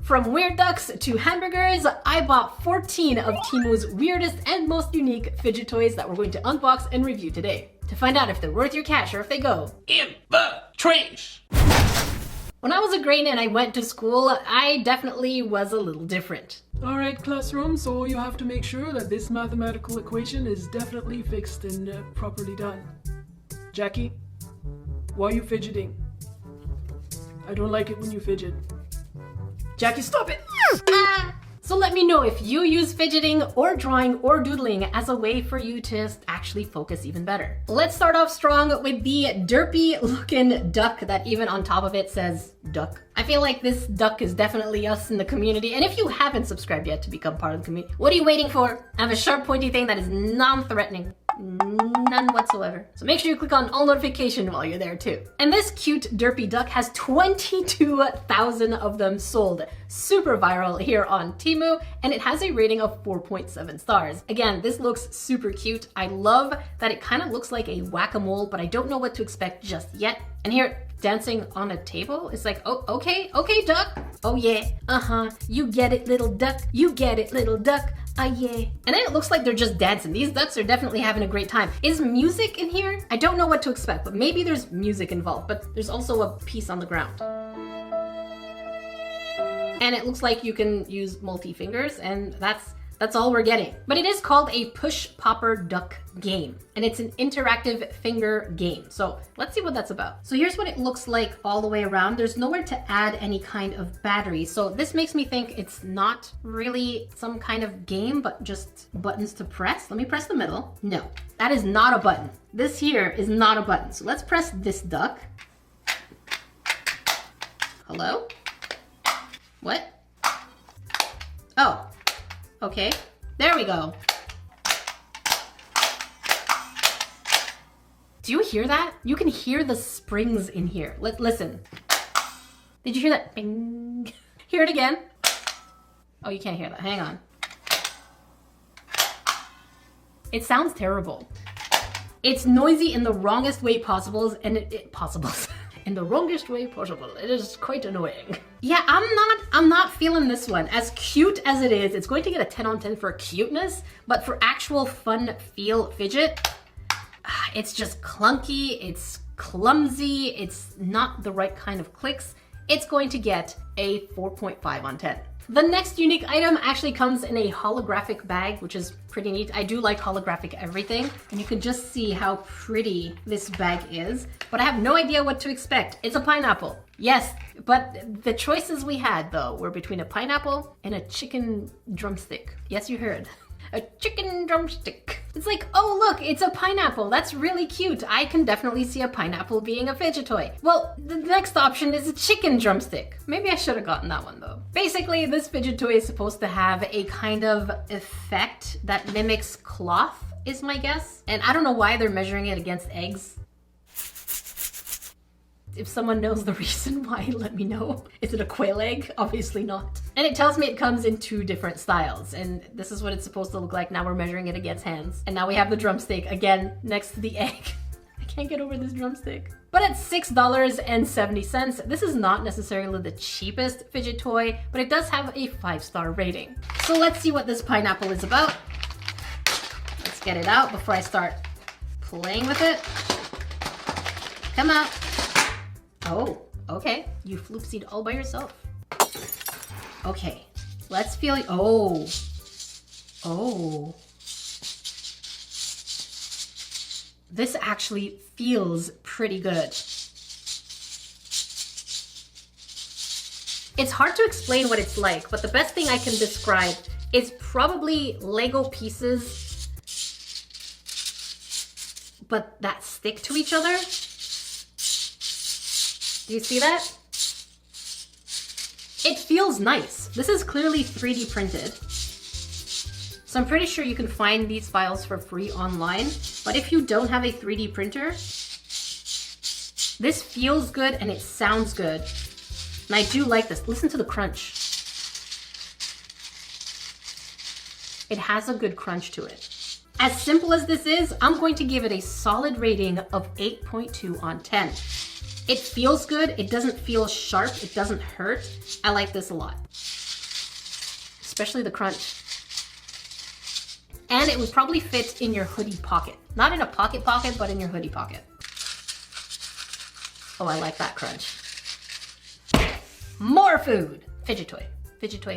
From weird ducks to hamburgers, I bought 14 of Temu's weirdest and most unique fidget toys that we're going to unbox and review today, to find out if they're worth your cash or if they go in the trash. When I was a grade and I went to school, I definitely was a little different. Alright, classroom, so you have to make sure that this mathematical equation is definitely fixed and properly done. Jackie, why are you fidgeting? I don't like it when you fidget. Jackie, stop it! So let me know if you use fidgeting or drawing or doodling as a way for you to actually focus even better. Let's start off strong with the derpy looking duck that even on top of it says duck. I feel like this duck is definitely us in the community, and if you haven't subscribed yet to become part of the community, what are you waiting for? I have a sharp pointy thing that is non-threatening. None whatsoever. So make sure you click on all notification while you're there too. And this cute derpy duck has 22,000 of them sold. Super viral here on Temu, and it has a rating of 4.7 stars. Again, this looks super cute. I love that it kind of looks like a whack-a-mole, but I don't know what to expect just yet. And here, dancing on a table, it's like, oh, okay, duck. Oh yeah, you get it, little duck. You get it, little duck. Yeah. And then it looks like they're just dancing. These ducks are definitely having a great time. Is music in here? I don't know what to expect, but maybe there's music involved, but there's also a piece on the ground. And it looks like you can use multi-fingers, and that's all we're getting. But it is called a push popper duck game, and it's an interactive finger game. So let's see what that's about. So here's what it looks like all the way around. There's nowhere to add any kind of battery. So this makes me think it's not really some kind of game, but just buttons to press. Let me press the middle. No, that is not a button. This here is not a button. So let's press this duck. Hello? What? Oh. Okay, there we go. Do you hear that? You can hear the springs in here. Listen. Did you hear that? Bing. Hear it again. Oh, you can't hear that. Hang on. It sounds terrible. It's noisy in the wrongest way possible, and in the wrongest way possible. It is quite annoying. Yeah, I'm not feeling this one. As cute as it is, it's going to get a 10 on 10 for cuteness, but for actual fun feel fidget, it's just clunky, it's clumsy, it's not the right kind of clicks. It's going to get a 4.5 on 10. The next unique item actually comes in a holographic bag, which is pretty neat. I do like holographic everything, and you can just see how pretty this bag is, but I have no idea what to expect. It's a pineapple. Yes, but the choices we had though were between a pineapple and a chicken drumstick. Yes, you heard. A chicken drumstick. It's like, oh look, it's a pineapple. That's really cute. I can definitely see a pineapple being a fidget toy. Well, the next option is a chicken drumstick. Maybe I should have gotten that one though. Basically, this fidget toy is supposed to have a kind of effect that mimics cloth, is my guess. And I don't know why they're measuring it against eggs. If someone knows the reason why, let me know. Is it a quail egg? Obviously not. And it tells me it comes in 2 different styles, and this is what it's supposed to look like. Now we're measuring it against hands. And now we have the drumstick, again, next to the egg. I can't get over this drumstick. But at $6.70, this is not necessarily the cheapest fidget toy, but it does have a 5-star rating. So let's see what this pineapple is about. Let's get it out before I start playing with it. Come out. Oh, okay. You floopsied all by yourself. Okay, let's feel. Oh. This actually feels pretty good. It's hard to explain what it's like, but the best thing I can describe is probably Lego pieces, but that stick to each other. Do you see that? It feels nice. This is clearly 3D printed. So I'm pretty sure you can find these files for free online, but if you don't have a 3D printer, this feels good and it sounds good. And I do like this. Listen to the crunch. It has a good crunch to it. As simple as this is, I'm going to give it a solid rating of 8.2 on 10. It feels good, it doesn't feel sharp, it doesn't hurt. I like this a lot. especially the crunch. And it would probably fit in your hoodie pocket. Not in a pocket, but in your hoodie pocket. Oh, I like that crunch. More food. Fidget toy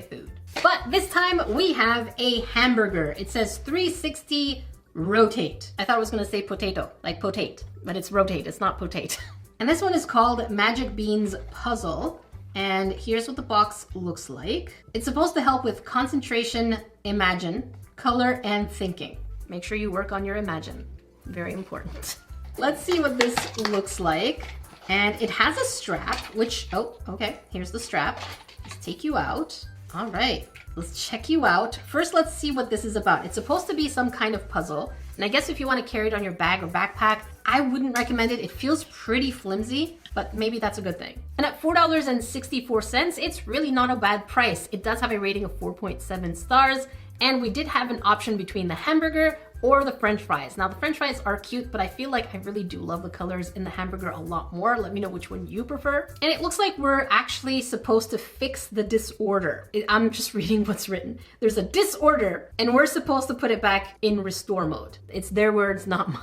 food. But this time we have a hamburger. It says 360 rotate. I thought it was gonna say potato, like potate, but it's rotate, it's not potate. And this one is called Magic Beans Puzzle. And here's what the box looks like. It's supposed to help with concentration, imagine, color, and thinking. Make sure you work on your imagine. Very important. Let's see what this looks like. And it has a strap, which, oh, okay, here's the strap. Let's take you out. All right, let's check you out. First, let's see what this is about. It's supposed to be some kind of puzzle. And I guess if you want to carry it on your bag or backpack, I wouldn't recommend it. It feels pretty flimsy, but maybe that's a good thing. And at $4.64, it's really not a bad price. It does have a rating of 4.7 stars. And we did have an option between the hamburger or the French fries. Now the French fries are cute, but I feel like I really do love the colors in the hamburger a lot more. Let me know which one you prefer. And it looks like we're actually supposed to fix the disorder. I'm just reading what's written. There's a disorder and we're supposed to put it back in restore mode. It's their words, not mine.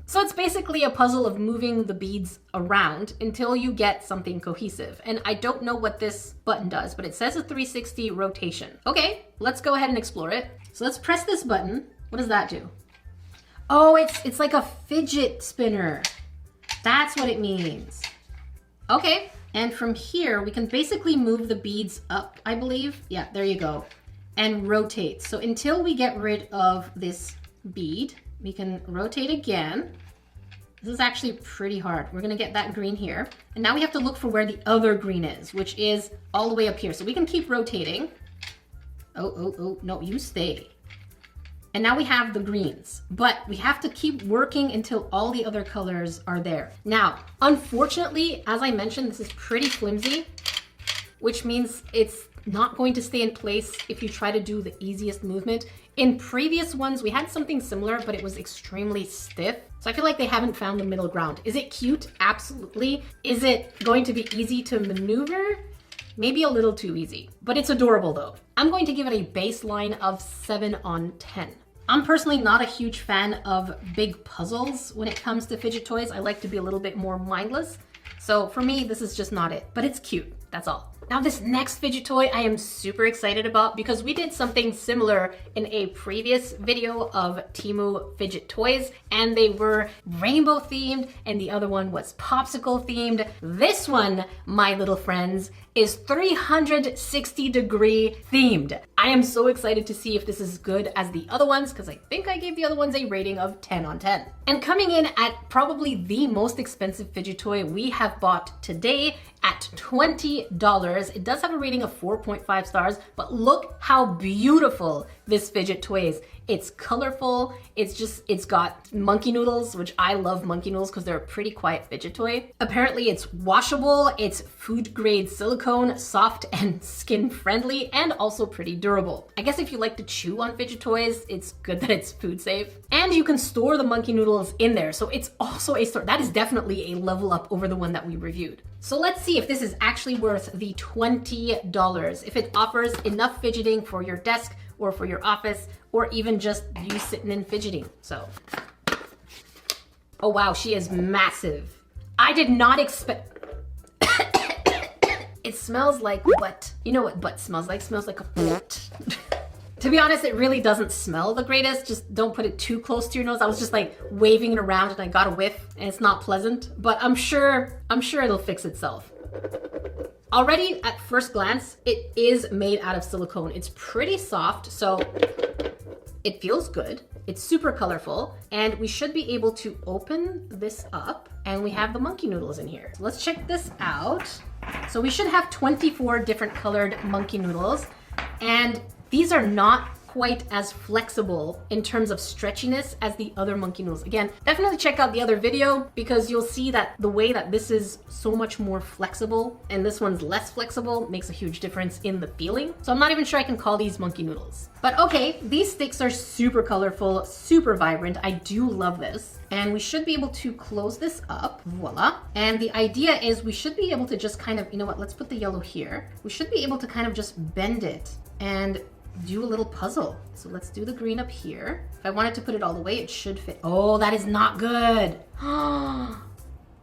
So it's basically a puzzle of moving the beads around until you get something cohesive. And I don't know what this button does, but it says a 360 rotation. Okay, let's go ahead and explore it. So let's press this button. What does that do? Oh, it's like a fidget spinner. That's what it means. Okay, and from here, we can basically move the beads up, I believe. Yeah, there you go. And rotate. So until we get rid of this bead, we can rotate again. This is actually pretty hard. We're gonna get that green here. And now we have to look for where the other green is, which is all the way up here. So we can keep rotating. Oh, no, you stay. And now we have the greens, but we have to keep working until all the other colors are there. Now, unfortunately, as I mentioned, this is pretty flimsy, which means it's not going to stay in place if you try to do the easiest movement. In previous ones, we had something similar, but it was extremely stiff. So I feel like they haven't found the middle ground. Is it cute? Absolutely. Is it going to be easy to maneuver? Maybe a little too easy, but it's adorable though. I'm going to give it a baseline of 7 on 10. I'm personally not a huge fan of big puzzles when it comes to fidget toys. I like to be a little bit more mindless. So for me, this is just not it, but it's cute, that's all. Now this next fidget toy I am super excited about because we did something similar in a previous video of Temu fidget toys and they were rainbow themed and the other one was popsicle themed. This one, my little friends, is 360-degree themed. I am so excited to see if this is as good as the other ones because I think I gave the other ones a rating of 10 on 10. And coming in at probably the most expensive fidget toy we have bought today at $20. It does have a rating of 4.5 stars, but look how beautiful this fidget toy is. It's colorful, it's got monkey noodles, which I love monkey noodles because they're a pretty quiet fidget toy. Apparently it's washable, it's food grade silicone, soft and skin friendly, and also pretty durable. I guess if you like to chew on fidget toys, it's good that it's food safe. And you can store the monkey noodles in there, so it's also a store. That is definitely a level up over the one that we reviewed. So let's see if this is actually worth the $20, if it offers enough fidgeting for your desk or for your office, or even just you sitting and fidgeting. So, oh wow, she is massive. I did not expect, it smells like butt. You know what butt smells like? It smells like a butt. To be honest, it really doesn't smell the greatest. Just don't put it too close to your nose. I was just like waving it around and I got a whiff and it's not pleasant, but I'm sure it'll fix itself. Already at first glance, it is made out of silicone. It's pretty soft, so it feels good. It's super colorful, and we should be able to open this up, and we have the monkey noodles in here. So let's check this out. So we should have 24 different colored monkey noodles, and these are not quite as flexible in terms of stretchiness as the other monkey noodles. Again, definitely check out the other video because you'll see that the way that this is so much more flexible and this one's less flexible makes a huge difference in the feeling. So I'm not even sure I can call these monkey noodles. But okay, these sticks are super colorful, super vibrant. I do love this. And we should be able to close this up, voila. And the idea is we should be able to just kind of, you know what, let's put the yellow here. We should be able to kind of just bend it and do a little puzzle. So let's do the green up here. If I wanted to put it all the way, it should fit. Oh, that is not good. Oh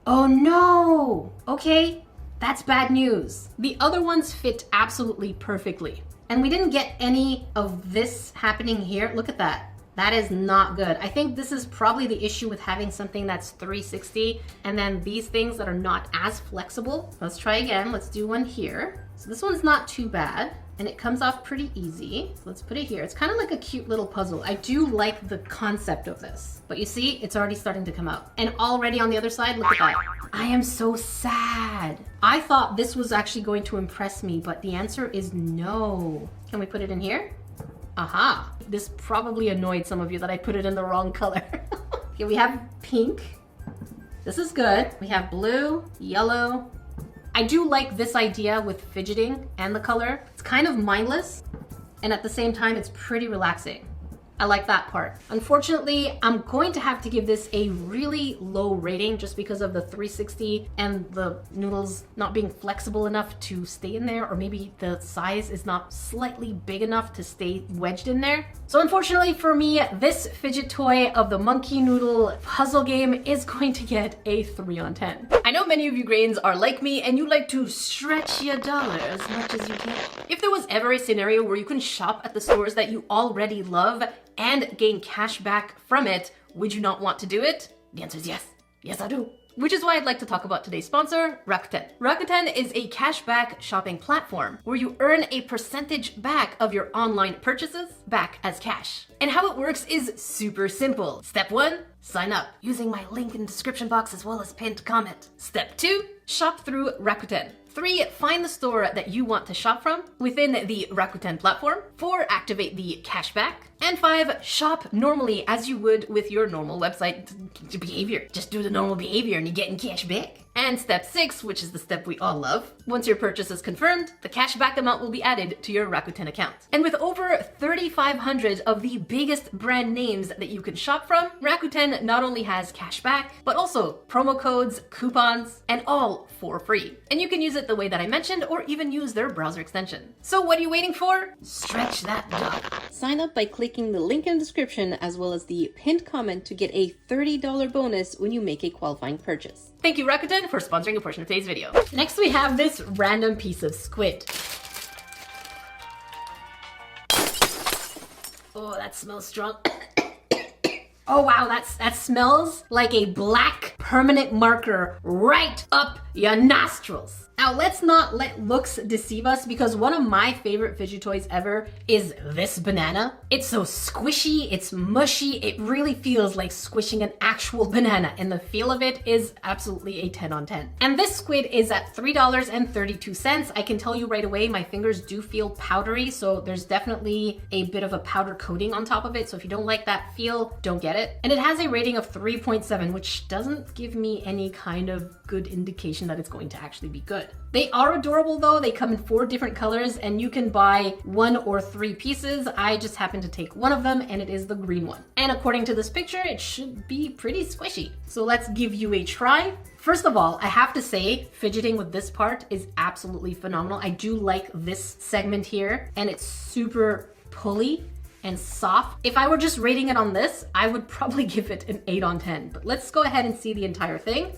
no. Okay, that's bad news. The other ones fit absolutely perfectly. And we didn't get any of this happening here. Look at that. That is not good. I think this is probably the issue with having something that's 360 and then these things that are not as flexible. Let's try again. Let's do one here. So this one's not too bad and it comes off pretty easy. So let's put it here. It's kind of like a cute little puzzle. I do like the concept of this, but you see, it's already starting to come out. And already on the other side, look at that. I am so sad. I thought this was actually going to impress me, but the answer is no. Can we put it in here? Aha, this probably annoyed some of you that I put it in the wrong color. Okay, we have pink. This is good. We have blue, yellow. I do like this idea with fidgeting and the color. It's kind of mindless, and at the same time, it's pretty relaxing. I like that part. Unfortunately, I'm going to have to give this a really low rating just because of the 360 and the noodles not being flexible enough to stay in there, or maybe the size is not slightly big enough to stay wedged in there. So unfortunately for me, this fidget toy of the monkey noodle puzzle game is going to get a 3 on 10. I know many of you grains are like me and you like to stretch your dollar as much as you can. If there was ever a scenario where you can shop at the stores that you already love and gain cash back from it, would you not want to do it? The answer is yes. Yes, I do. Which is why I'd like to talk about today's sponsor, Rakuten. Rakuten is a cashback shopping platform where you earn a percentage back of your online purchases back as cash. And how it works is super simple. Step 1, sign up using my link in the description box as well as pinned comment. Step 2, shop through Rakuten. 3, find the store that you want to shop from within the Rakuten platform. 4, activate the cashback. And 5, shop normally as you would with your normal website behavior. Just do the normal behavior and you're getting cash back. And step 6, which is the step we all love, once your purchase is confirmed, the cashback amount will be added to your Rakuten account. And with over 3,500 of the biggest brand names that you can shop from, Rakuten not only has cashback, but also promo codes, coupons, and all for free. And you can use it the way that I mentioned, or even use their browser extension. So what are you waiting for? Stretch that dollar. Sign up by clicking the link in the description as well as the pinned comment to get a $30 bonus when you make a qualifying purchase. Thank you, Rakuten, for sponsoring a portion of today's video. Next, we have this random piece of squid. Oh, that smells strong. Oh wow, that smells like a black permanent marker right up your nostrils. Now let's not let looks deceive us, because one of my favorite fidget toys ever is this banana. It's so squishy, it's mushy, it really feels like squishing an actual banana, and the feel of it is absolutely a 10 on 10. And this squid is at $3.32. I can tell you right away, my fingers do feel powdery, so there's definitely a bit of a powder coating on top of it, so if you don't like that feel, don't get it. And it has a rating of 3.7, which doesn't give me any kind of good indication that it's going to actually be good. They are adorable though. They come in 4 different colors and you can buy 1 or 3 pieces. I just happen to take one of them and it is the green one. And according to this picture, it should be pretty squishy. So let's give you a try. First of all, I have to say, fidgeting with this part is absolutely phenomenal. I do like this segment here and it's super pulley and soft. If I were just rating it on this, I would probably give it an 8 on 10. But let's go ahead and see the entire thing.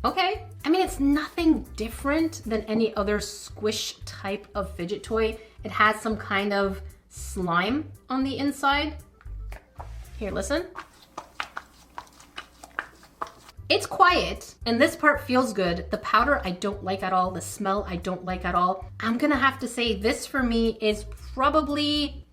Okay, I mean, it's nothing different than any other squish type of fidget toy. It has some kind of slime on the inside. Here, listen. It's quiet, and this part feels good. The powder I don't like at all. The smell I don't like at all. I'm gonna have to say this for me is probably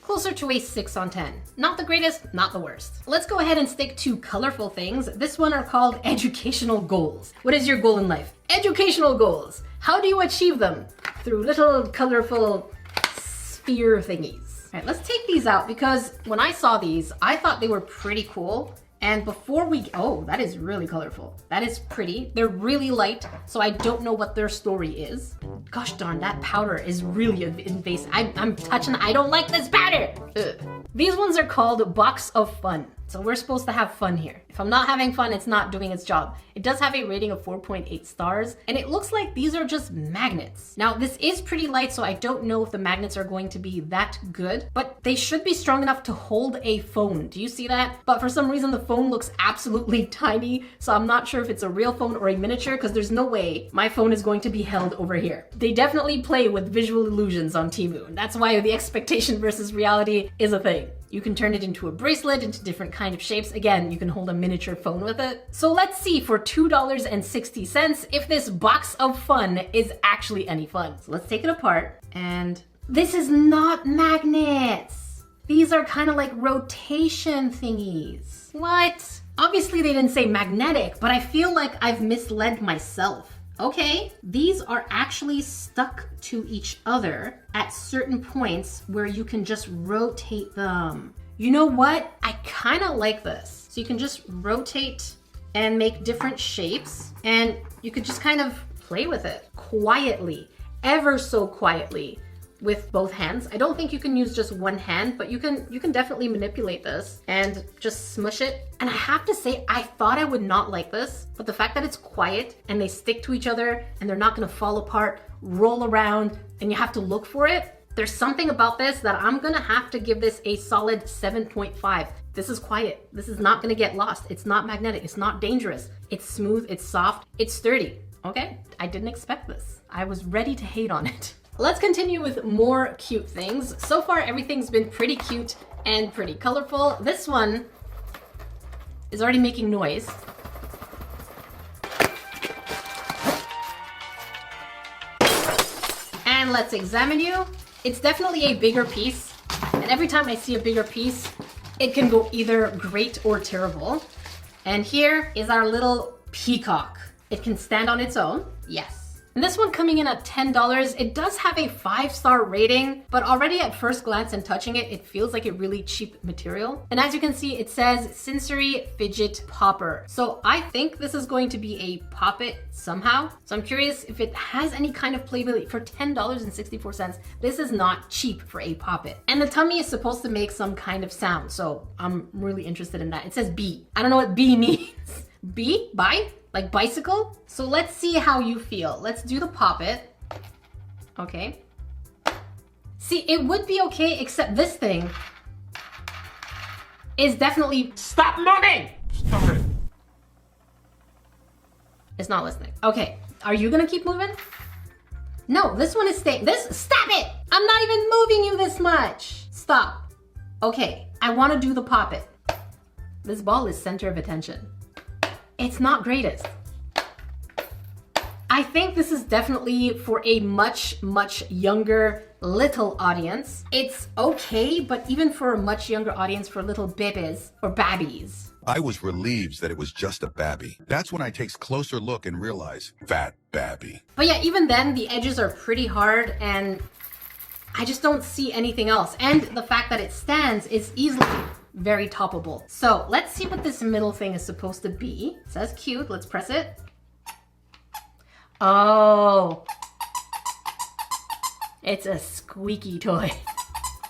closer to a 6 on 10. Not the greatest, not the worst. Let's go ahead and stick to colorful things. This one are called educational goals. What is your goal in life? Educational goals. How do you achieve them? Through little colorful sphere thingies. All right, let's take these out because when I saw these, I thought they were pretty cool. And before we, oh, that is really colorful. That is pretty. They're really light, so I don't know what their story is. Gosh darn, that powder is really invasive. I'm touching, I don't like this powder. Ugh. These ones are called Box of Fun. So we're supposed to have fun here. If I'm not having fun, it's not doing its job. It does have a rating of 4.8 stars, and it looks like these are just magnets. Now, this is pretty light, so I don't know if the magnets are going to be that good, but they should be strong enough to hold a phone. Do you see that? But for some reason, the phone looks absolutely tiny, so I'm not sure if it's a real phone or a miniature, because there's no way my phone is going to be held over here. They definitely play with visual illusions on Temu, and that's why the expectation versus reality is a thing. You can turn it into a bracelet, into different kind of shapes. Again, you can hold a miniature phone with it. So let's see for $2.60 if this box of fun is actually any fun. So let's take it apart. And this is not magnets. These are kind of like rotation thingies. What? Obviously they didn't say magnetic, but I feel like I've misled myself. Okay, these are actually stuck to each other at certain points where you can just rotate them. You know what? I kind of like this. So you can just rotate and make different shapes, and you could just kind of play with it quietly, ever so quietly, with both hands. I don't think you can use just one hand, but you can definitely manipulate this and just smush it. And I have to say, I thought I would not like this, but the fact that it's quiet and they stick to each other and they're not gonna fall apart, roll around, and you have to look for it, there's something about this that I'm gonna have to give this a solid 7.5. This is quiet. This is not gonna get lost. It's not magnetic. It's not dangerous. It's smooth, it's soft, it's sturdy. Okay, I didn't expect this. I was ready to hate on it. Let's continue with more cute things. So far, everything's been pretty cute and pretty colorful. This one is already making noise. And let's examine you. It's definitely a bigger piece. And every time I see a bigger piece, it can go either great or terrible. And here is our little peacock. It can stand on its own, yes. And this one coming in at $10, it does have a 5-star rating, but already at first glance and touching it, it feels like a really cheap material. And as you can see, it says Sensory Fidget Popper. So I think this is going to be a pop it somehow. So I'm curious if it has any kind of playability. For $10.64, this is not cheap for a pop it. And the tummy is supposed to make some kind of sound, so I'm really interested in that. It says B. I don't know what B means. B? Bye? Like bicycle? So let's see how you feel. Let's do the pop it. Okay. See, it would be okay, except this thing is definitely... Stop moving! Stop it. It's not listening. Okay, are you gonna keep moving? No, this one is staying. Stop it! I'm not even moving you this much. Stop. Okay, I wanna do the pop it. This ball is center of attention. It's not greatest. I think this is definitely for a much, much younger little audience. It's okay, but even for a much younger audience, for little bebes or babbies. I was relieved that it was just a babby. That's when I takes closer look and realize, fat babby. But yeah, even then, the edges are pretty hard and I just don't see anything else. And the fact that it stands is easily very toppable. So let's see what this middle thing is supposed to be. It says cute, let's press it. Oh, it's a squeaky toy.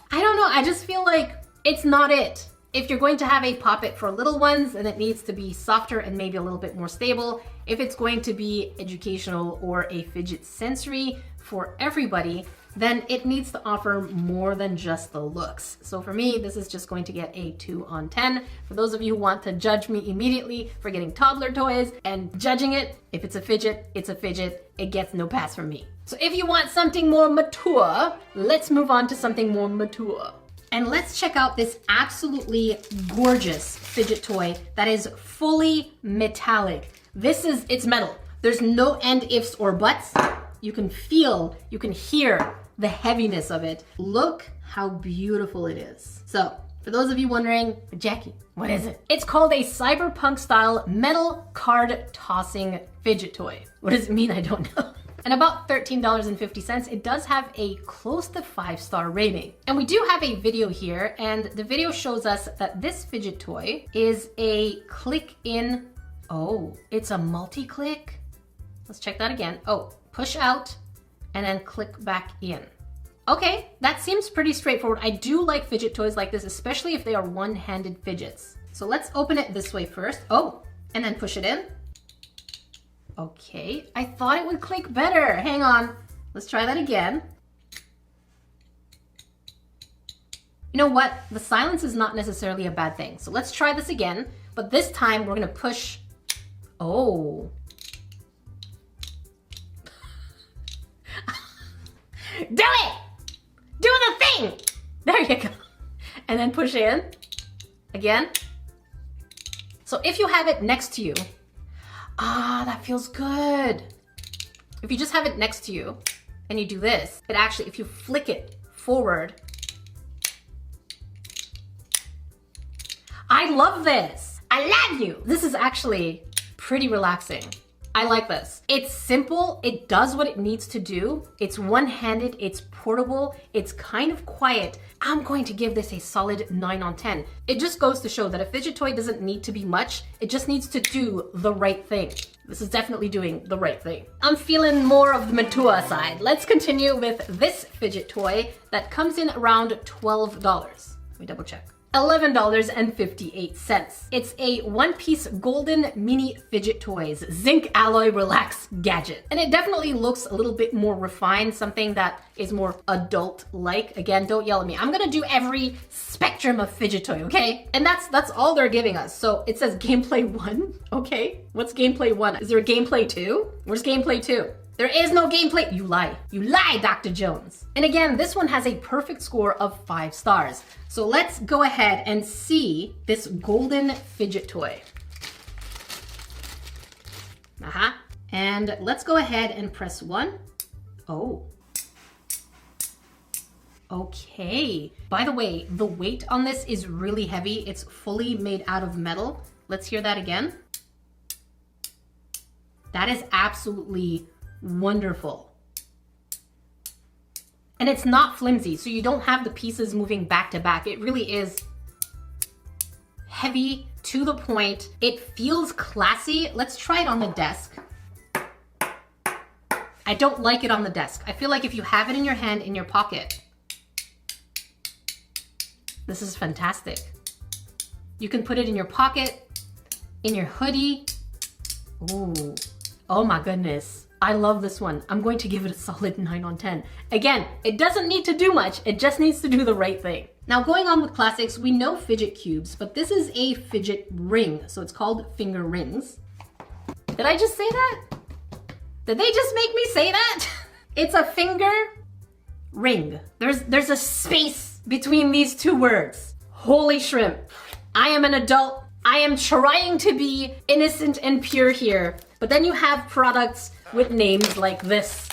I don't know, I just feel like it's not it. If you're going to have a pop-it for little ones, then it needs to be softer and maybe a little bit more stable. If it's going to be educational or a fidget sensory for everybody, then it needs to offer more than just the looks. So for me, this is just going to get a 2 on 10. For those of you who want to judge me immediately for getting toddler toys and judging it, if it's a fidget, it's a fidget. It gets no pass from me. So if you want something more mature, let's move on to something more mature. And let's check out this absolutely gorgeous fidget toy that is fully metallic. It's metal. There's no end ifs or buts. You can feel, you can hear the heaviness of it. Look how beautiful it is. So, for those of you wondering, Jackie, what is it? It's called a cyberpunk style metal card tossing fidget toy. What does it mean? I don't know. And about $13.50, it does have a close to 5-star rating. And we do have a video here, and the video shows us that this fidget toy is a click in. Oh, it's a multi-click. Let's check that again. Oh, push out and then click back in. Okay, that seems pretty straightforward. I do like fidget toys like this, especially if they are one-handed fidgets. So let's open it this way first. Oh, and then push it in. Okay, I thought it would click better. Hang on, let's try that again. You know what? The silence is not necessarily a bad thing. So let's try this again, but this time we're gonna push. Oh. Do it! Do the thing! There you go. And then push in again. So if you have it next to you, that feels good. If you just have it next to you and you do this, it actually, if you flick it forward, I love this. I love you. This is actually pretty relaxing. I like this. It's simple. It does what it needs to do. It's one-handed. It's portable. It's kind of quiet. I'm going to give this a solid 9 on 10. It just goes to show that a fidget toy doesn't need to be much. It just needs to do the right thing. This is definitely doing the right thing. I'm feeling more of the mature side. Let's continue with this fidget toy that comes in around $12. Let me double check. $11.58. It's a one-piece golden mini fidget toys zinc alloy relax gadget. And it definitely looks a little bit more refined, something that is more adult-like. Again, don't yell at me. I'm gonna do every spectrum of fidget toy, okay? And that's all they're giving us. So it says gameplay 1, okay? What's gameplay 1? Is there a gameplay 2? Where's gameplay 2? There is no gameplay. You lie. You lie, Dr. Jones. And again, this one has a perfect score of 5 stars. So let's go ahead and see this golden fidget toy. And let's go ahead and press 1. Oh. Okay. By the way, the weight on this is really heavy. It's fully made out of metal. Let's hear that again. That is absolutely wonderful. And it's not flimsy, so you don't have the pieces moving back to back. It really is heavy, to the point. It feels classy. Let's try it on the desk. I don't like it on the desk. I feel like if you have it in your hand, in your pocket, this is fantastic. You can put it in your pocket, in your hoodie. Ooh, oh my goodness. I love this one. I'm going to give it a solid 9 on 10. Again, it doesn't need to do much. It just needs to do the right thing. Now, going on with classics, we know fidget cubes, but this is a fidget ring. So it's called finger rings. Did I just say that? Did they just make me say that? It's a finger ring. There's a space between these two words. Holy shrimp. I am an adult. I am trying to be innocent and pure here. But then you have products with names like this.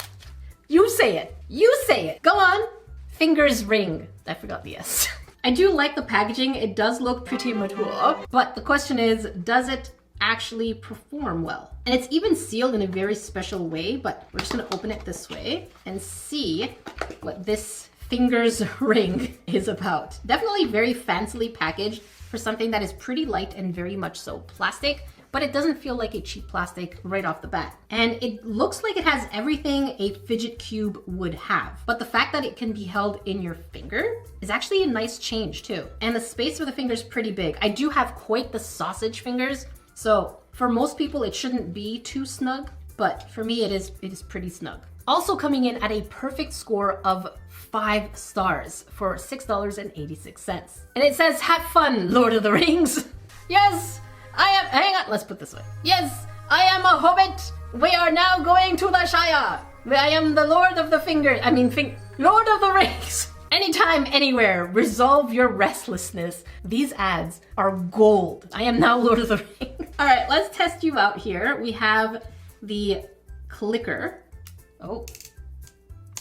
You say it. You say it. Go on. Fingers ring. I forgot the S. I do like the packaging. It does look pretty mature. But the question is, does it actually perform well? And it's even sealed in a very special way, but we're just gonna open it this way and see what this fingers ring is about. Definitely very fancily packaged for something that is pretty light and very much so plastic, but it doesn't feel like a cheap plastic right off the bat. And it looks like it has everything a fidget cube would have. But the fact that it can be held in your finger is actually a nice change too. And the space for the finger is pretty big. I do have quite the sausage fingers, so for most people it shouldn't be too snug, but for me it is pretty snug. Also coming in at a perfect score of 5 stars for $6.86. And it says, have fun, Lord of the Rings. Yes, I am, hang on, let's put this way. Yes, I am a hobbit. We are now going to the Shire. I am the Lord of the Lord of the Rings. Anytime, anywhere, resolve your restlessness. These ads are gold. I am now Lord of the Rings. All right, let's test you out here. We have the clicker.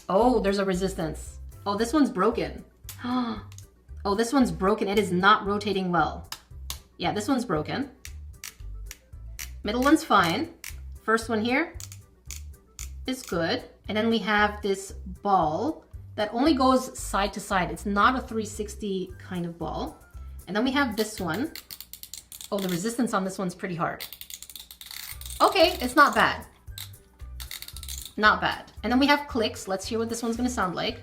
Oh, there's a resistance. Oh, this one's broken. Oh, this one's broken. It is not rotating well. Yeah, this one's broken. Middle one's fine. First one here is good. And then we have this ball that only goes side to side. It's not a 360 kind of ball. And then we have this one. Oh, the resistance on this one's pretty hard. Okay, it's not bad. Not bad. And then we have clicks. Let's hear what this one's gonna sound like.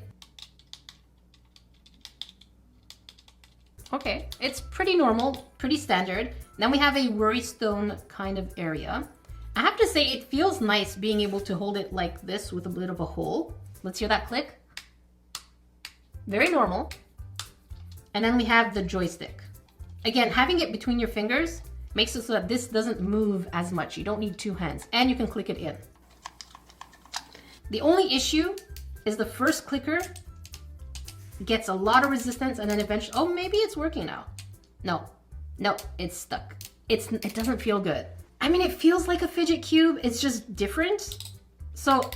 Okay, it's pretty normal, pretty standard. Then we have a worrystone kind of area. I have to say it feels nice being able to hold it like this with a bit of a hole. Let's hear that click. Very normal. And then we have the joystick. Again, having it between your fingers makes it so that this doesn't move as much. You don't need two hands, and you can click it in. The only issue is the first clicker gets a lot of resistance, and then eventually, oh, maybe it's working now. No, it's stuck. It doesn't feel good. I mean, it feels like a fidget cube, it's just different. So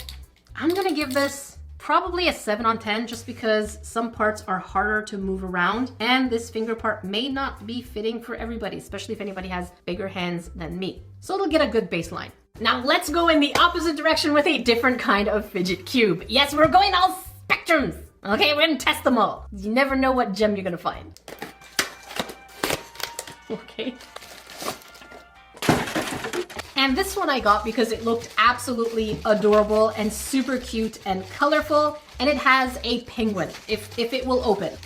I'm gonna give this probably a 7 on 10 just because some parts are harder to move around and this finger part may not be fitting for everybody, especially if anybody has bigger hands than me. So it'll get a good baseline. Now let's go in the opposite direction with a different kind of fidget cube. Yes, we're going all spectrums. Okay, we're gonna test them all. You never know what gem you're gonna find. Okay. And this one I got because it looked absolutely adorable and super cute and colorful, and it has a penguin, if it will open.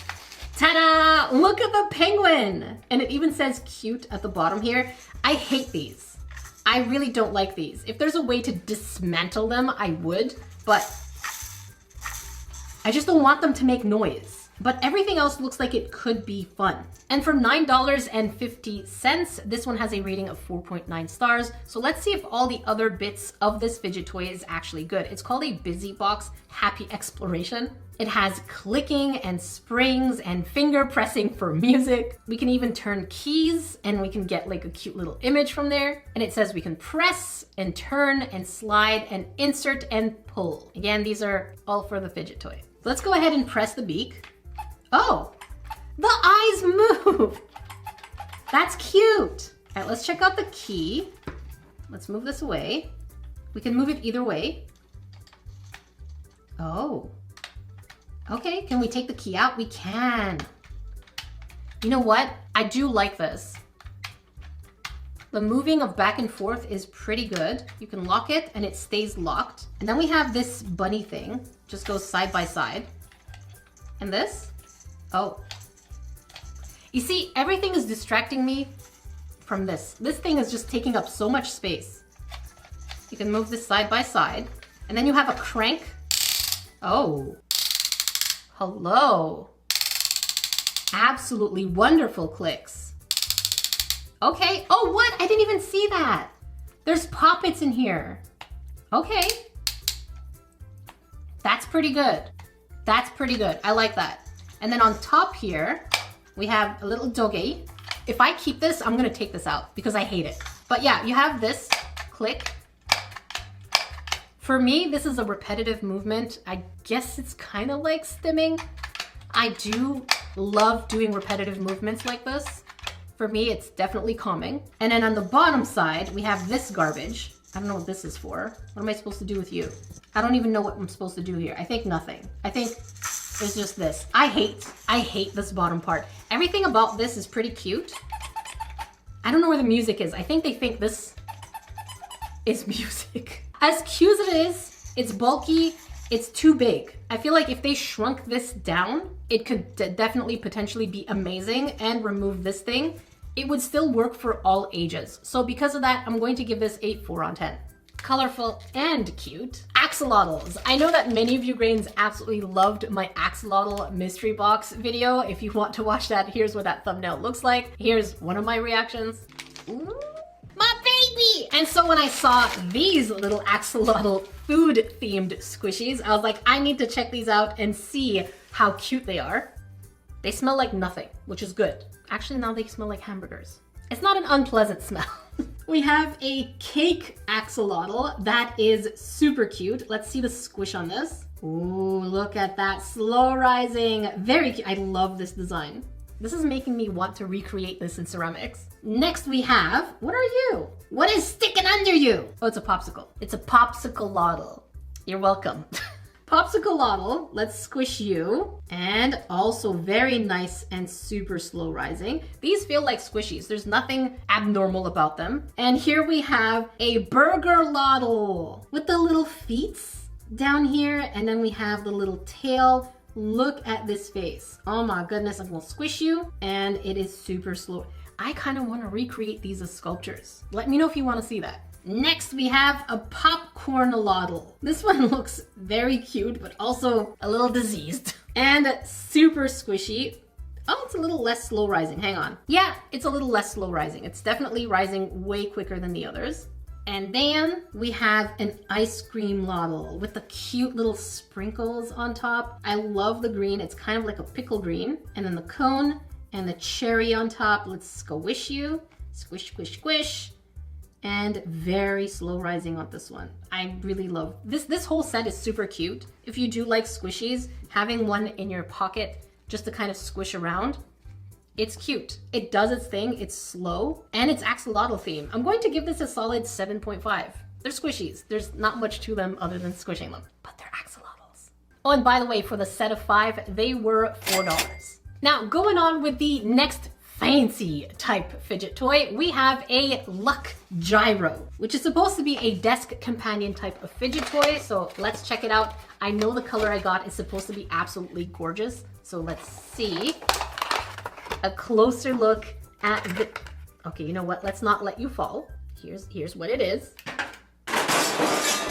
Ta-da! Look at the penguin! And it even says cute at the bottom here. I hate these. I really don't like these. If there's a way to dismantle them, I would, but I just don't want them to make noise. But everything else looks like it could be fun. And for $9.50, this one has a rating of 4.9 stars. So let's see if all the other bits of this fidget toy is actually good. It's called a Busy Box Happy Exploration. It has clicking and springs and finger pressing for music. We can even turn keys and we can get like a cute little image from there. And it says we can press and turn and slide and insert and pull. Again, these are all for the fidget toy. Let's go ahead and press the beak. Oh, the eyes move. That's cute. All right, let's check out the key. Let's move this away. We can move it either way. Oh, okay. Can we take the key out? We can. You know what? I do like this. The moving of back and forth is pretty good. You can lock it and it stays locked. And then we have this bunny thing, just goes side by side. And this? Oh. You see, everything is distracting me from this. This thing is just taking up so much space. You can move this side by side. And then you have a crank. Oh. Hello. Absolutely wonderful clicks. Okay. Oh, what? I didn't even see that. There's poppets in here. Okay. That's pretty good. That's pretty good. I like that. And then on top here, we have a little doggy. If I keep this, I'm gonna take this out because I hate it. But yeah, you have this click. For me, this is a repetitive movement. I guess it's kind of like stimming. I do love doing repetitive movements like this. For me, it's definitely calming. And then on the bottom side, we have this garbage. I don't know what this is for. What am I supposed to do with you? I don't even know what I'm supposed to do here. I think nothing. I think it's just this. I hate this bottom part. Everything about this is pretty cute. I don't know where the music is. I think they think this is music. As cute as it is, it's bulky, it's too big. I feel like if they shrunk this down, it could definitely potentially be amazing and remove this thing. It would still work for all ages. So because of that, I'm going to give this a 4 on 10. Colorful and cute. Axelottles. I know that many of you Grains absolutely loved my Axolotl mystery box video. If you want to watch that, here's what that thumbnail looks like. Here's one of my reactions. Ooh, my baby! And so when I saw these little axolotl food themed squishies, I was like, I need to check these out and see how cute they are. They smell like nothing, which is good. Actually, now they smell like hamburgers. It's not an unpleasant smell. We have a cake axolotl that is super cute. Let's see the squish on this. Ooh, look at that, slow rising. Very cute. I love this design. This is making me want to recreate this in ceramics. Next we have, what are you? What is sticking under you? Oh, it's a popsicle. It's a popsicle-lotl. You're welcome. Popsicle-lotl, let's squish you. And also very nice and super slow rising. These feel like squishies. There's nothing abnormal about them. And here we have a burger-lotl with the little feet down here. And then we have the little tail Look at this face. Oh my goodness, I'm gonna squish you, and it is super slow. I kind of want to recreate these as sculptures. Let me know if you want to see that. Next, we have a popcorn-loddle. This one looks very cute, but also a little diseased. And super squishy. Oh, it's a little less slow rising. Hang on. Yeah, it's a little less slow rising. It's definitely rising way quicker than the others. And then we have an ice cream loddle with the cute little sprinkles on top. I love the green. It's kind of like a pickle green. And then the cone and the cherry on top. Let's squish you. Squish, squish, squish. And very slow rising on this one. I really love this. This whole set is super cute. If you do like squishies, having one in your pocket just to kind of squish around, it's cute. It does its thing. It's slow and it's axolotl theme. I'm going to give this a solid 7.5. They're squishies. There's not much to them other than squishing them, but they're axolotls. Oh, and by the way, for the set of 5, they were $4. Now, going on with the next fancy type fidget toy, we have a luck gyro, which is supposed to be a desk companion type of fidget toy. So let's check it out. I know the color I got is supposed to be absolutely gorgeous. So let's see a closer look at the, okay, you know what? Let's not let you fall. Here's what it is.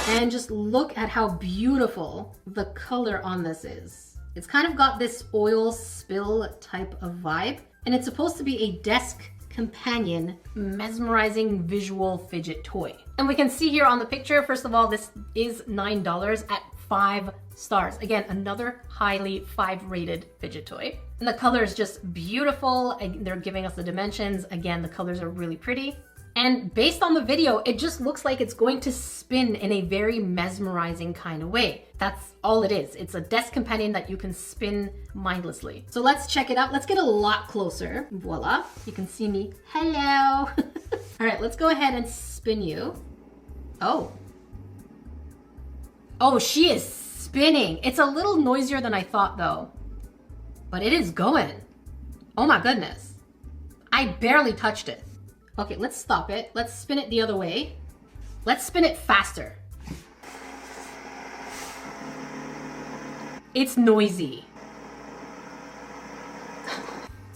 And just look at how beautiful the color on this is. It's kind of got this oil spill type of vibe, and it's supposed to be a desk companion, mesmerizing visual fidget toy. And we can see here on the picture, first of all, this is $9 at 5 stars. Again, another highly 5 rated fidget toy. And the color is just beautiful. They're giving us the dimensions. Again, the colors are really pretty. And based on the video, it just looks like it's going to spin in a very mesmerizing kind of way. That's all it is. It's a desk companion that you can spin mindlessly. So let's check it out. Let's get a lot closer. Voila, you can see me. Hello. All right, let's go ahead and spin you. Oh. Oh, she is spinning. It's a little noisier than I thought though, but it is going. Oh my goodness. I barely touched it. Okay, let's stop it. Let's spin it the other way. Let's spin it faster. It's noisy.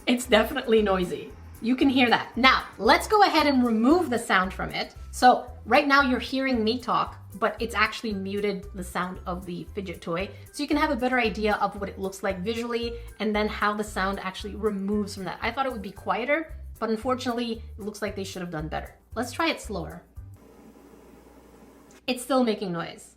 It's definitely noisy. You can hear that. Now, let's go ahead and remove the sound from it. So right now you're hearing me talk, but it's actually muted the sound of the fidget toy. So you can have a better idea of what it looks like visually and then how the sound actually removes from that. I thought it would be quieter, but unfortunately, it looks like they should have done better. Let's try it slower. It's still making noise.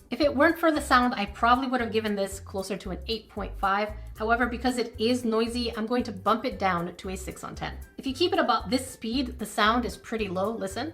If it weren't for the sound, I probably would have given this closer to an 8.5. However, because it is noisy, I'm going to bump it down to a 6 on 10. If you keep it about this speed, the sound is pretty low. Listen.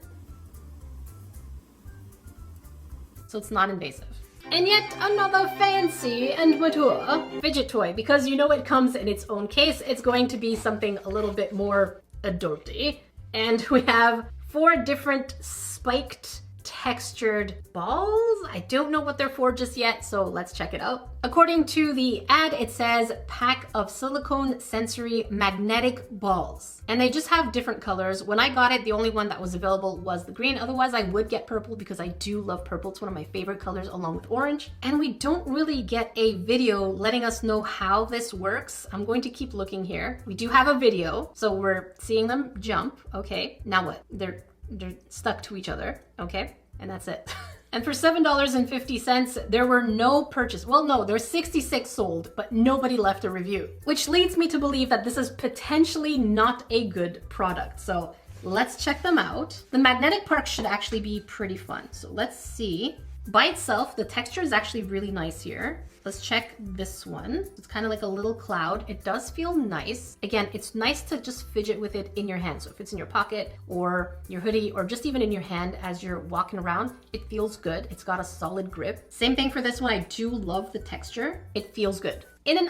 So it's not invasive. And yet another fancy and mature fidget toy, because you know it comes in its own case. It's going to be something a little bit more adulty. And we have 4 different spiked textured balls. I don't know what they're for just yet, so let's check it out. According to the ad, it says pack of silicone sensory magnetic balls. And they just have different colors. When I got it, the only one that was available was the green. Otherwise, I would get purple because I do love purple. It's one of my favorite colors along with orange. And we don't really get a video letting us know how this works. I'm going to keep looking here. We do have a video, so we're seeing them jump. Okay, now what? They're stuck to each other, okay? And that's it. And for $7.50, there were no purchase. Well, no, there's 66 sold, but nobody left a review, which leads me to believe that this is potentially not a good product. So let's check them out. The magnetic part should actually be pretty fun. So let's see. By itself, the texture is actually really nice here. Let's check this one. It's kind of like a little cloud. It does feel nice. Again, it's nice to just fidget with it in your hand. So if it's in your pocket or your hoodie or just even in your hand as you're walking around, it feels good. It's got a solid grip. Same thing for this one. I do love the texture. It feels good. In and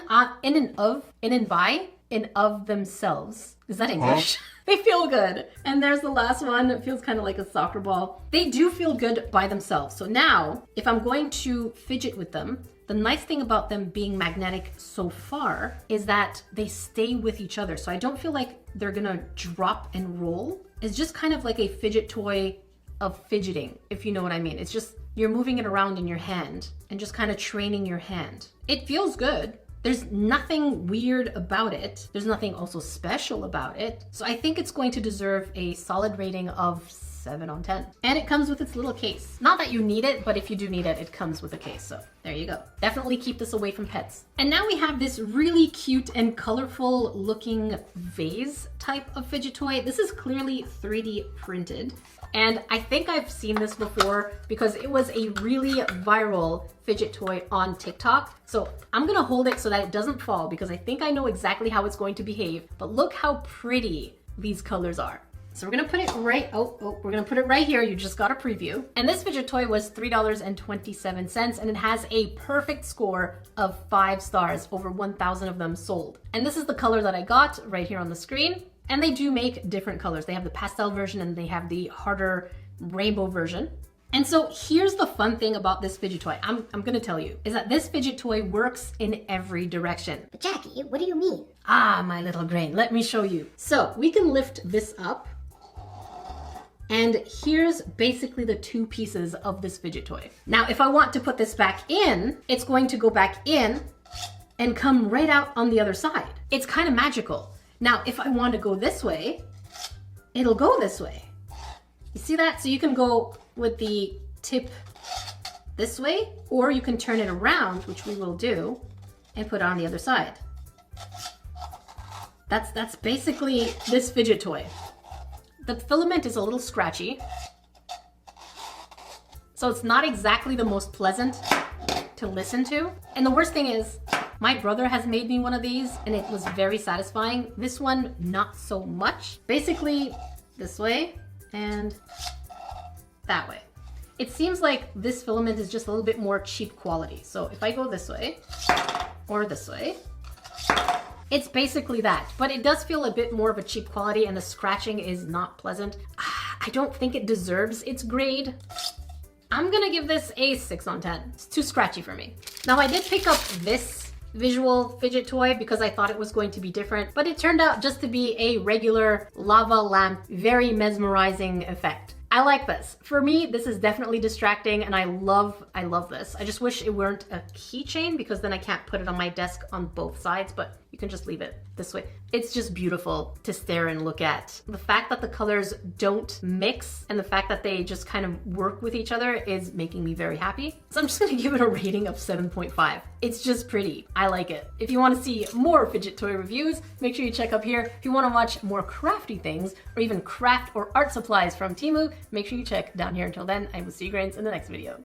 of themselves. Is that English? They feel good. And there's the last one. It feels kind of like a soccer ball. They do feel good by themselves. So now, if I'm going to fidget with them, the nice thing about them being magnetic so far is that they stay with each other. So I don't feel like they're gonna drop and roll. It's just kind of like a fidget toy of fidgeting, if you know what I mean. It's just, you're moving it around in your hand and just kind of training your hand. It feels good. There's nothing weird about it. There's nothing also special about it. So I think it's going to deserve a solid rating of 7 on 10. And it comes with its little case. Not that you need it, but if you do need it, it comes with a case. So there you go. Definitely keep this away from pets. And now we have this really cute and colorful looking vase type of fidget toy. This is clearly 3D printed. And I think I've seen this before because it was a really viral fidget toy on TikTok. So I'm gonna hold it so that it doesn't fall because I think I know exactly how it's going to behave. But look how pretty these colors are. So we're gonna put it right, we're gonna put it right here. You just got a preview. And this fidget toy was $3.27 and it has a perfect score of 5 stars, over 1,000 of them sold. And this is the color that I got right here on the screen. And they do make different colors. They have the pastel version and they have the harder rainbow version. And so here's the fun thing about this fidget toy, I'm gonna tell you, is that this fidget toy works in every direction. But Jackie, what do you mean? Ah, my little brain, let me show you. So we can lift this up. And here's basically the 2 pieces of this fidget toy. Now, if I want to put this back in, it's going to go back in and come right out on the other side. It's kind of magical. Now, if I want to go this way, it'll go this way. You see that? So you can go with the tip this way, or you can turn it around, which we will do, and put it on the other side. That's basically this fidget toy. The filament is a little scratchy, so it's not exactly the most pleasant to listen to. And the worst thing is, my brother has made me one of these and it was very satisfying. This one, not so much. Basically, this way and that way. It seems like this filament is just a little bit more cheap quality. So if I go this way or this way, it's basically that, but it does feel a bit more of a cheap quality and the scratching is not pleasant. I don't think it deserves its grade. I'm gonna give this a 6 on 10. It's too scratchy for me. Now I did pick up this visual fidget toy because I thought it was going to be different, but it turned out just to be a regular lava lamp, very mesmerizing effect. I like this. For me, this is definitely distracting and I love this. I just wish it weren't a keychain because then I can't put it on my desk on both sides, but you can just leave it this way. It's just beautiful to stare and look at. The fact that the colors don't mix and the fact that they just kind of work with each other is making me very happy. So I'm just gonna give it a rating of 7.5. It's just pretty. I like it. If you wanna see more fidget toy reviews, make sure you check up here. If you wanna watch more crafty things or even craft or art supplies from Temu, make sure you check down here. Until then, I will see you guys in the next video.